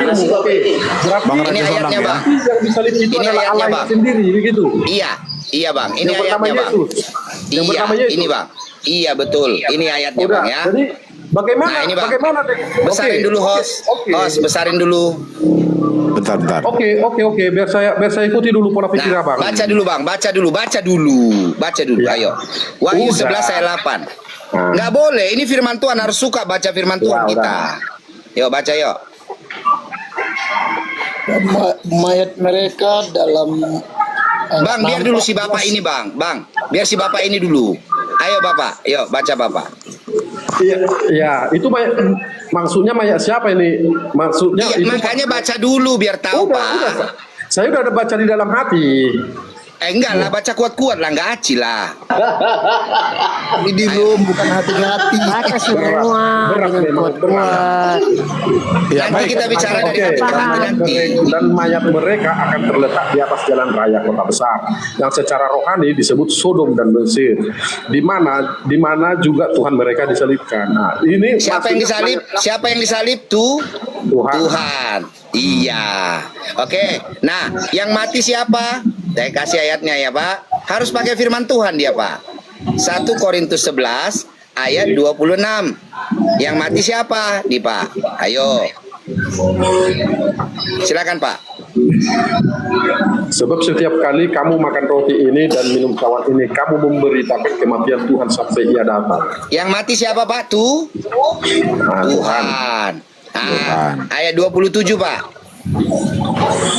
tafsirmu. Oke. Berarti Bang Ini Raja Sonang ayatnya, ya. Bang. yang disalib itu Ini adalah ayatnya, Allah Bang. sendiri, begitu. Iya, iya Bang. Ini Yang bernama ayatnya Bang. Yesus. Yang Iya, bernama Yesus. ini Bang. Iya betul. Ini ayatnya Udah. Bang ya. Jadi bagaimana? Nah, ini, Bang. Bagaimana? Besarin dulu host. Oke. Host, besarin dulu. Bentar. Oke. Biar saya ikuti dulu pola pikir Nah, abang. baca dulu Bang, baca dulu. Ya. Ayo. Wahyu Udah. 11 ayat 8. Nah. Nggak boleh, ini firman Tuhan, harus suka baca firman Tuhan Ya, kita. Yuk baca yuk. Dan mayat mereka dalam Bang, biar dulu si Bapak ini Bang. Bang, biar si Bapak ini dulu. Ayo Bapak, yuk baca Bapak. Iya, itu maksudnya mayat siapa ini? Maksudnya Iya, itu makanya baca dulu biar tahu Pak. udah. Saya udah ada baca di dalam hati. Enggak lah, baca kuat-kuat lah, enggak aci lah. ini di room bukan hati-hati. Baca semua Berat dengan memang, kuat-kuat. Ya, Nanti baik. kita bicara dari Oke, hati nanti. dan mayat mereka akan terletak di atas jalan raya kota besar yang secara rohani disebut Sodom dan Mesir, di mana juga Tuhan mereka disalibkan. Nah, ini Siapa yang maksudnya disalib? Siapa yang disalib tuh? Tuhan. Tuhan. Iya. Oke. Nah, yang mati siapa? Saya kasih ayatnya ya, Pak. Harus pakai firman Tuhan dia, Pak. 1 Korintus 11 ayat 26. Yang mati siapa? Di Pak. Ayo. Silakan, Pak. Sebab setiap kali kamu makan roti ini dan minum cawan ini, kamu memberitakan kematian Tuhan sampai Ia datang. Yang mati siapa, Pak? Tuh? Nah, Tuhan. Tuhan. Nah, Tuhan. ayat 27, Pak.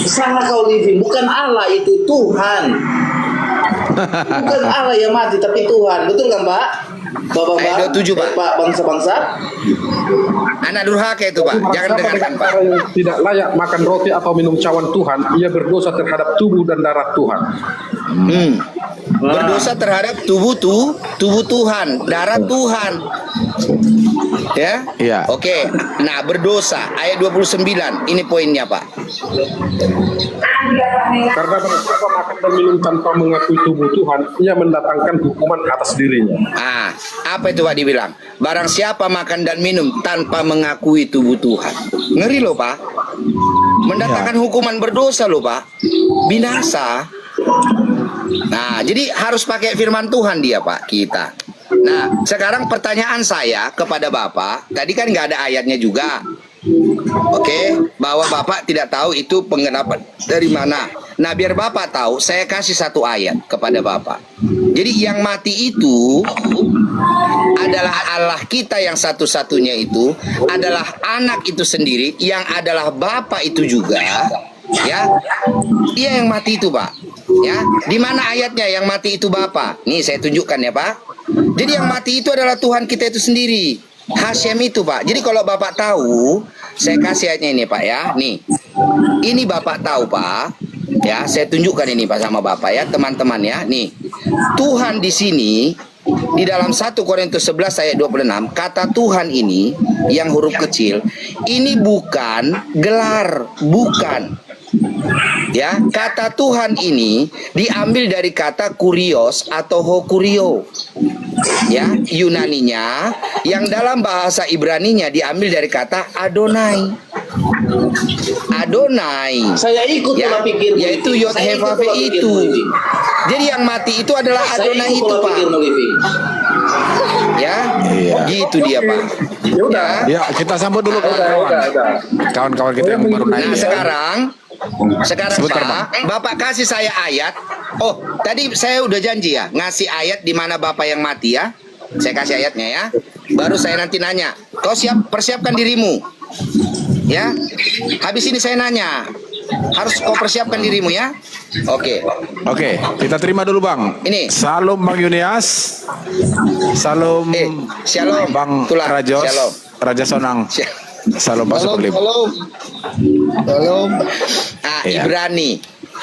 Salah kau living, bukan Allah itu Tuhan. Bukan Allah yang mati tapi Tuhan. Betul kan Pak? Ayat 27, Pak. Pak bangsa-bangsa. Anak durhaka itu, Pak. Jangan Siapa dengarkan, dengan Pak. cara yang tidak layak makan roti atau minum cawan Tuhan, ia berdosa terhadap tubuh dan darah Tuhan. Berdosa terhadap tubuh Tuhan, darah Tuhan. Ya? Iya. Oke. Nah, berdosa ayat 29. Ini poinnya, Pak. Karena barang siapa makan dan minum tanpa mengakui tubuh Tuhan, ia mendatangkan hukuman atas dirinya. Ah, apa itu Pak dibilang? Barang siapa makan dan minum tanpa mengakui tubuh Tuhan. Ngeri loh, Pak. Mendatangkan hukuman berdosa loh, Pak. Binasa. Nah, jadi harus pakai firman Tuhan dia, Pak, kita. Nah, sekarang pertanyaan saya kepada Bapak, tadi kan nggak ada ayatnya juga. Oke, bahwa Bapak tidak tahu itu pengendapan dari mana. Nah, biar Bapak tahu, saya kasih satu ayat kepada Bapak. Jadi yang mati itu adalah Allah kita yang satu-satunya itu, adalah anak itu sendiri, yang adalah Bapak itu juga. Ya, dia yang mati itu, Pak. Ya, di mana ayatnya yang mati itu Bapak? Nih saya tunjukkan ya, Pak. Jadi yang mati itu adalah Tuhan kita itu sendiri. Hashem itu, Pak. Jadi kalau Bapak tahu, saya kasih ayatnya ini, Pak ya. Nih. Ini Bapak tahu, Pak. Ya, saya tunjukkan ini Pak sama Bapak ya, teman-teman ya. Nih. Tuhan di sini di dalam 1 Korintus 11 ayat 26, kata Tuhan ini yang huruf kecil, ini bukan gelar, bukan. Ya, kata Tuhan ini diambil dari kata kurios atau hokurio. Ya, Yunaninya, yang dalam bahasa Ibraninya diambil dari kata Adonai. Adonai. Saya ikut Ya, pola pikir. yaitu Yod He Vav He itu. Jadi yang mati itu adalah Adonai itu, Pak. Ya, Iya. gitu dia, Pak. Ya udah. Ya, kita sambut dulu kawan-kawan. Udah. Kawan-kawan kita yang baru naik Nah, ya. sekarang Sebentar, Pak, Bapak kasih saya ayat. Oh, tadi saya udah janji ya, ngasih ayat di mana Bapak yang mati ya. Saya kasih ayatnya ya. Baru saya nanti nanya. Kau persiapkan dirimu. Ya. Habis ini saya nanya. Harus kau persiapkan dirimu ya. Oke. Oke, kita terima dulu Bang. Ini. Salam Bang Yunias. Salam Shalom. Bang Tulah. Rajos. Shalom. Raja Sonang. Salam Pak Halo, Superlim. halo. Halo. Ah, Iya.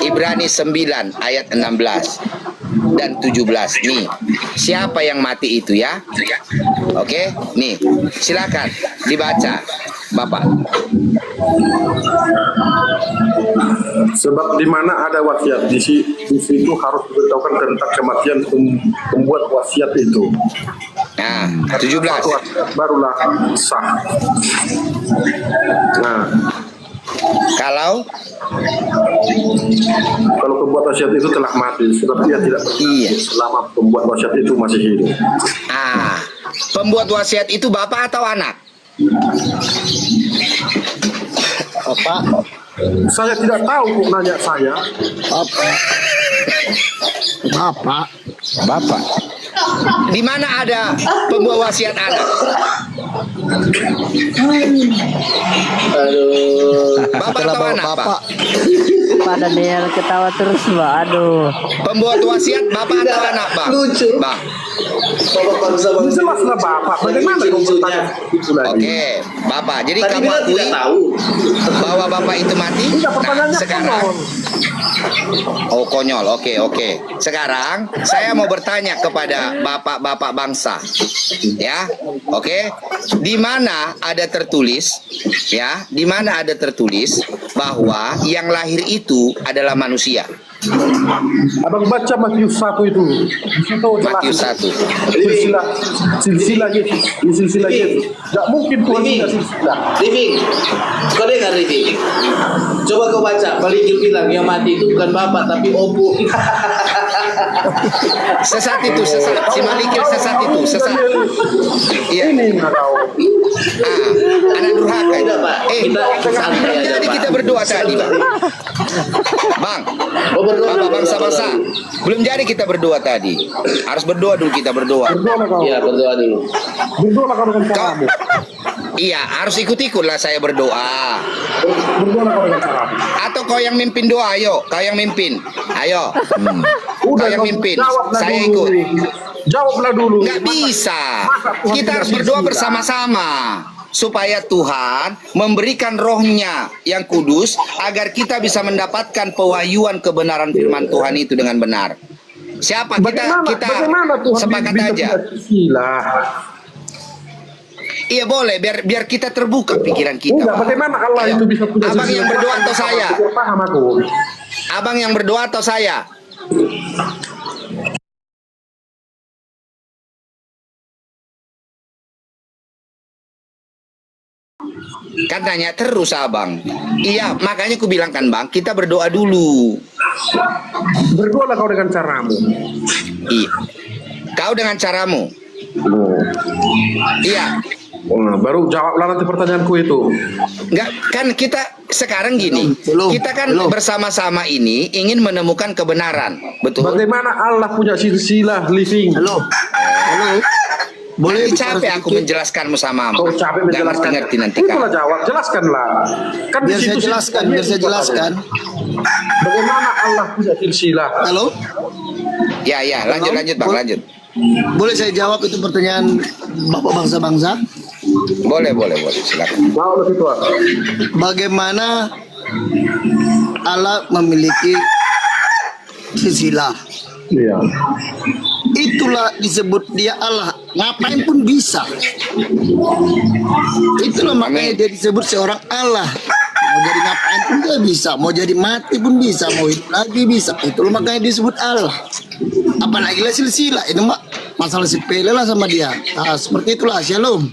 Ibrani 9 ayat 16 dan 17. Nih, siapa yang mati itu ya? Oke, nih, silakan dibaca, Bapak. Sebab di mana ada wasiat, di situ harus diberitahukan tentang kematian pembuat wasiat itu. Nah, Satu 17. wasiat barulah sah. Nah, Kalau pembuat wasiat itu telah mati, sebab dia tidak Iya. selama pembuat wasiat itu masih hidup. Pembuat wasiat itu bapak atau anak? Apa? Saya tidak tahu kok nanya saya. Apa? Bapak. Bapak. Di mana ada pembuat wasiat anak? Aduh. Bapak Itulah atau anak, Pak? bapak. Pak Daniel ketawa terus, Pak. Aduh. Pembuat wasiat bapak atau anak, Bang? Lucu. Bang. Bapak bangsa-bangsa. Jelaslah Bapak, bagaimana kau bertanya itu lagi? Oke, Bapak. Jadi Tadi kamu bilang akui tidak tahu. bahwa Bapak itu mati? Tidak, pertanyaannya sekarang. konyol. Oh, konyol. Oke. Sekarang saya mau bertanya kepada bapak-bapak bangsa. Ya. Oke. Di mana ada tertulis ya? Di mana ada tertulis bahwa yang lahir itu adalah manusia? Abang baca Matius 1 itu. Di situ jelas. Matius 1. Silsilah Yesus. Ini silsilah Yesus. Tidak mungkin Tuhan Living. punya silsilah. Living. Kau dengar Living? Coba kau baca. Balikin bilang yang mati itu bukan bapak tapi opung. Sesat itu, sesat. Si Malikil sesat itu, sesat. Iya. Ini nggak tahu. Anak durhaka. Tidak, Pak. Kita santai belum aja, jadi Pak. kita berdoa tadi, Bang. Bang, Oh, berdoa Bapak dulu, bangsa-bangsa, berdoa dulu. belum jadi kita berdoa tadi. Harus berdoa dulu, kita berdoa. Berdoalah kau. Iya, berdoa dulu. Berdoalah kau dengan Kau, caramu. iya, harus ikut-ikutlah saya berdoa. Berdoalah kau dengan caramu. Atau kau yang mimpin doa, ayo. Kau yang mimpin. Ayo. Kau yang kau mimpin. jawablah Saya dulu. ikut. Jawablah dulu. Nggak bisa. masa Tuhan Kita tidak harus berdoa silsilah? bersama-sama supaya Tuhan memberikan rohnya yang kudus agar kita bisa mendapatkan pewahyuan kebenaran firman Tuhan itu dengan benar. Siapa kita Bagaimana Tuhan sepakat bisa aja. punya silsilah? Iya boleh biar kita terbuka pikiran kita. Enggak, bagaimana Allah Ayo. itu bisa punya Abang silsilah? yang berdoa atau saya? Biar paham aku. Abang yang berdoa atau saya? Kan tanya terus abang. Iya, makanya aku bilang kan bang, kita berdoa dulu. Berdoalah kau dengan caramu. Iya. Kau dengan caramu. Iya. Baru jawablah nanti pertanyaanku itu. Enggak, kan kita sekarang gini. Belum. Kita kan bersama-sama ini ingin menemukan kebenaran. Betul? Bagaimana Allah punya silsilah living? Halo. Boleh Nanti bicara capek aku sedikit? menjelaskan sama. Kau capek menjelaskan. Ngerti nanti Itulah kan. jawab, jelaskanlah. Kan Biar di saya situ jelaskan, silsilahnya biar saya itu jelaskan. katanya. Bagaimana Allah punya silsilah? Halo. Ya, lanjut bang, lanjut. Boleh saya jawab itu pertanyaan Bapak bangsa-bangsa? Boleh, silakan. Mau lebih tua. Bagaimana Allah memiliki silsilah? Iya. Itulah disebut dia Allah. Ngapain pun bisa. Itulah makanya dia disebut seorang Allah. Mau jadi ngapain pun dia bisa. Mau jadi mati pun bisa. Mau hidup lagi bisa. Itulah makanya disebut Allah. Apalagi lah silsilah. Itu mak masalah sepele lah sama dia. Nah, seperti itulah. Shalom.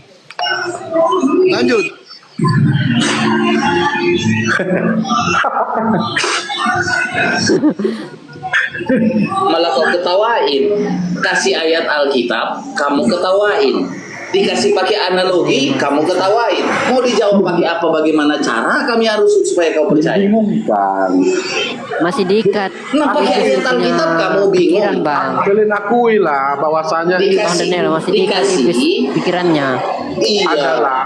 Lanjut. Malah kau ketawain. Kasih ayat Alkitab, kamu ketawain. Dikasih pakai analogi, kamu ketawain. Mau dijawab pakai apa, bagaimana cara, kami harus supaya kau percaya. Bingungkan. Masih diikat. Nah, pakai ayat Alkitab kamu bingung. Pikiran, Bang. Kalian akui lah bahwasanya Bang Daniel masih diikat pikirannya. Iya. adalah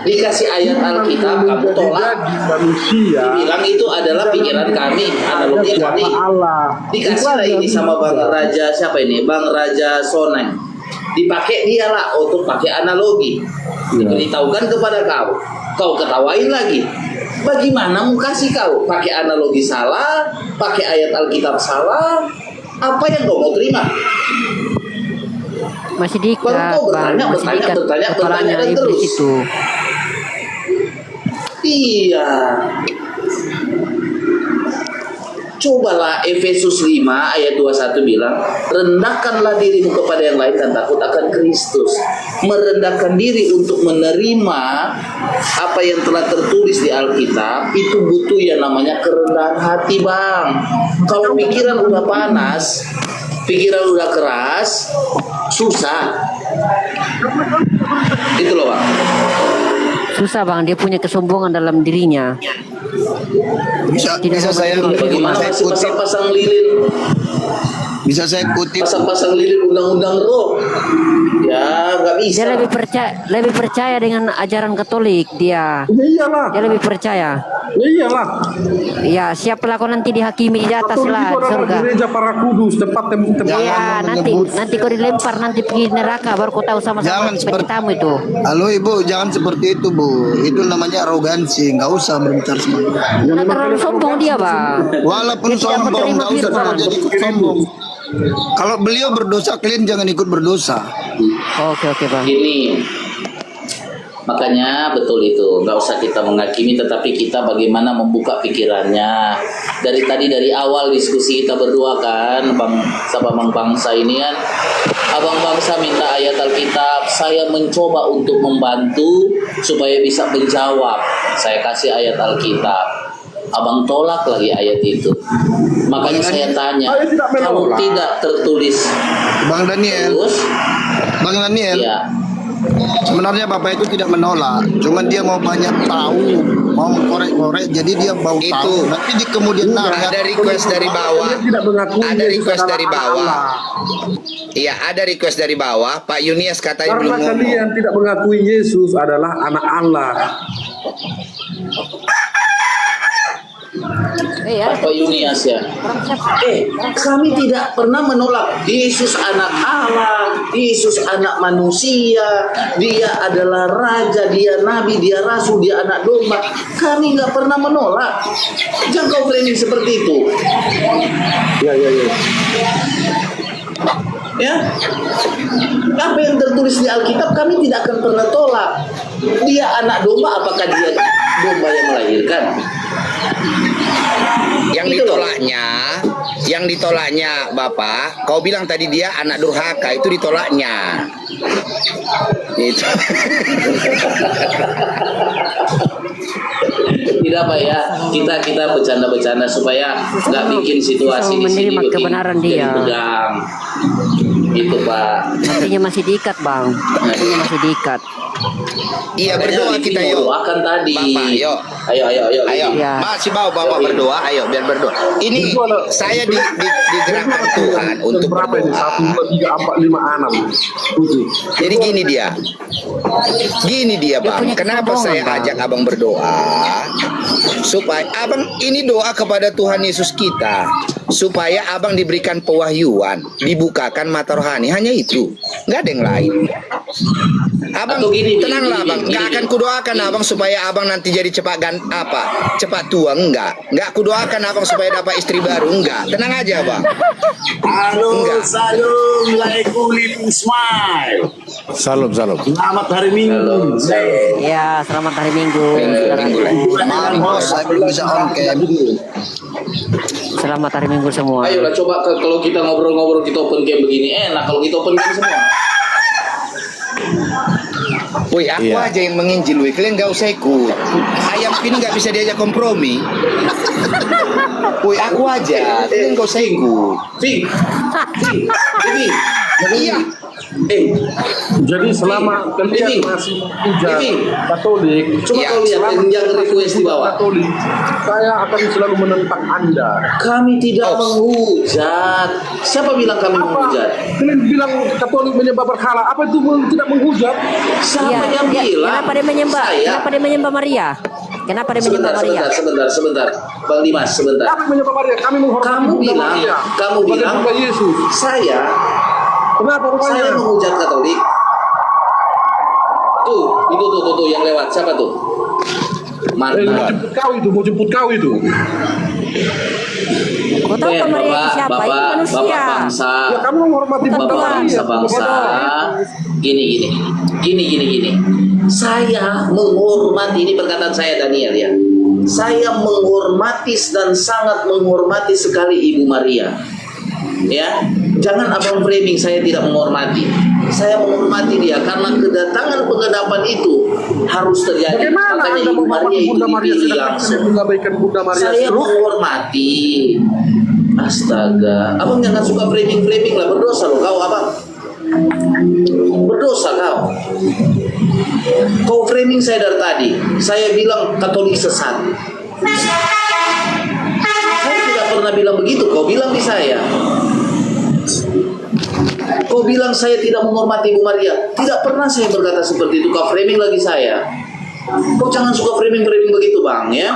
Dikasih ayat Alkitab, kamu tolak. jadi manusia. Dibilang itu adalah pikiran kami, analogi Ada kami. kuasa Allah. Dikasihlah ini sama Bang Raja, siapa ini? Bang Raja Soneng. Dipakai dia lah untuk pakai analogi. Diberitahukan kepada kau. Kau ketawain lagi. Bagaimana mau kasih kau? Pakai analogi salah, pakai ayat Alkitab salah. Apa yang kau mau terima? Masih Baru diikat, kau Bang. Masih diikat bertanya kepalanya dan iblis terus. itu. Iya. Cobalah Efesus 5 ayat 21 bilang, rendahkanlah dirimu kepada yang lain dan takut akan Kristus. Merendahkan diri untuk menerima apa yang telah tertulis di Alkitab itu butuh yang namanya kerendahan hati, Bang. Kalau pikiran udah panas, pikiran udah keras, susah. Itu loh, Bang. Susah bang, dia punya kesombongan dalam dirinya. Bisa saya Bagaimana saya masih kutip, pasang-pasang lilin, bisa saya kutip. pasang-pasang lilin undang-undang roh? Ya, nggak bisa. Dia lebih percaya dengan ajaran Katolik dia. Ya iyalah, Dia lebih percaya. ya iyalah. Ya siap kau nanti dihakimi di atas Katolik lah itu di adalah surga. gereja para kudus, tempat tempat. Iya nanti kau dilempar nanti pergi neraka baru kau tahu sama-sama Jangan seperti- tamu itu. Halo ibu, jangan seperti itu bu. Itu namanya arogansi. Nggak usah berbicara seperti itu. Nah, terlalu sombong dia bang. Walaupun Dia tidak sombong, menerima nggak usah firman. jadi ikut sombong. Kalau beliau berdosa, kalian jangan ikut berdosa. Oke bang. Gini, makanya betul itu, nggak usah kita menghakimi, tetapi kita bagaimana membuka pikirannya. Dari awal diskusi kita berdua kan, Bang Bangsa ini kan, Abang Bangsa minta ayat Alkitab, saya mencoba untuk membantu supaya bisa menjawab. Saya kasih ayat Alkitab. Abang tolak lagi ayat itu. Makanya saya tanya, Saya tidak kalau menolak. tidak tertulis Bang Daniel, terus, Bang Daniel, ya sebenarnya Bapak itu tidak menolak. Cuman dia mau banyak tahu, mau korek-korek, jadi dia mau Itu. tahu. Nanti di kemudian hari Ada request dari bawah. Dia tidak mengakui Ada Yesus request adalah dari anak bawah. Allah. Iya, ada request dari bawah. Pak Yunias katanya belum Karena ngomong. kalian tidak mengakui Yesus adalah anak Allah. Pak Yunias ya. Kami tidak pernah menolak Yesus anak Allah, Yesus anak manusia, dia adalah raja, dia nabi, dia rasul, dia anak domba. Kami nggak pernah menolak. Jangan kau framing seperti itu. Ya. Ya, apa yang tertulis di Alkitab kami tidak akan pernah tolak. Dia anak domba, apakah dia domba yang melahirkan? Yang ditolaknya Bapak, kau bilang tadi dia anak durhaka, itu ditolaknya. Itu. Tidak Pak ya, kita bercanda-bercanda supaya nggak bikin situasi di sini Menerima begini kebenaran jadi dia. tegang. Gitu Pak. Hatinya masih diikat bang. Hatinya masih diikat. Iya, Makanya berdoa Livi kita mau yuk. doakan tadi. Bapak, yuk. Ayo. Ayo, Iya. masih bawa berdoa, ayo biar berdoa. Ini saya digerakkan Tuhan untuk berapa ini? 1, berdoa. 2, 3, 4, 5, 6, 7. Jadi gini dia bang, punya kenapa kesombongan, saya Bang. ajak abang berdoa supaya abang ini doa kepada Tuhan Yesus kita, supaya abang diberikan pewahyuan, dibukakan mata rohani, hanya itu, nggak ada yang lain. Abang Atau gini, tenanglah gini, abang, gini, nggak gini. akan kudoakan abang supaya abang nanti jadi cepat tua, nggak kudoakan abang supaya dapat istri baru, nggak, tenang aja bang. Halo, Enggak. salam, Assalamualaikum, living smile. Salam. Selamat hari Minggu. Ya selamat hari Minggu. maaf bos, saya belum bisa on cam. Selamat hari Minggu semua. Ayolah coba kalau kita ngobrol-ngobrol kita open game begini enak kalau kita open game semua. Woi, aku Iya. aja yang menginjil, woi. Kalian nggak usah ikut. Ayam ini nggak bisa diajak kompromi. Woi, aku aja. Kalian nggak usah ikut. Ving. Iya. Jadi selama kalian Ini. masih menghujat Ini. Katolik, Coba Ya, kau lihat selama yang request di bawah. Katolik, saya akan selalu menentang Anda. Kami tidak menghujat. Siapa bilang kami menghujat? Kalian bilang Katolik menyembah berhala, apa itu tidak menghujat? Siapa Iya, yang iya. bilang? Kenapa dia menyembah? Saya. Kenapa dia menyembah Maria? Kenapa dia menyembah Maria? Sebentar. Bang Dimas, sebentar. Kami menyembah Maria, kami menghormati Kamu Bunda bilang, Maria. kamu Sebagai bilang, Bunda Yesus. saya Kenapa rupanya? menghujat Katolik. Tuh yang lewat siapa tuh? Mau Mantap. jemput kau itu. Kau tahu kan Maria itu siapa? Itu manusia. Bapak bangsa. Ya kamu menghormati Bunda Bapak Maria. bangsa. Gini. Saya menghormati, ini perkataan saya Daniel ya. Saya menghormati dan sangat menghormati sekali Ibu Maria. Ya, jangan abang framing saya tidak menghormati. saya menghormati dia karena kedatangan penggenapan itu harus terjadi. Bagaimana Makanya Anda Ibu Maria menghormati itu Bunda Maria dipilih sedangkan langsung. Anda mengabaikan Bunda Maria Saya seluruh? menghormati. Astaga, abang jangan suka framing lah, berdosa loh kau abang. Berdosa kau. Kau framing saya dari tadi. Saya bilang Katolik sesat. Saya tidak pernah bilang begitu. Kau bilang di saya. Kau bilang saya tidak menghormati Ibu Maria. Tidak pernah saya berkata seperti itu. Kau framing lagi saya. Kau jangan suka framing begitu bang ya.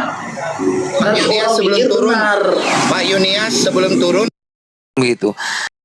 Pak Nanti Yunias orang sebelum pikir turun, benar. Pak Yunias sebelum turun gitu.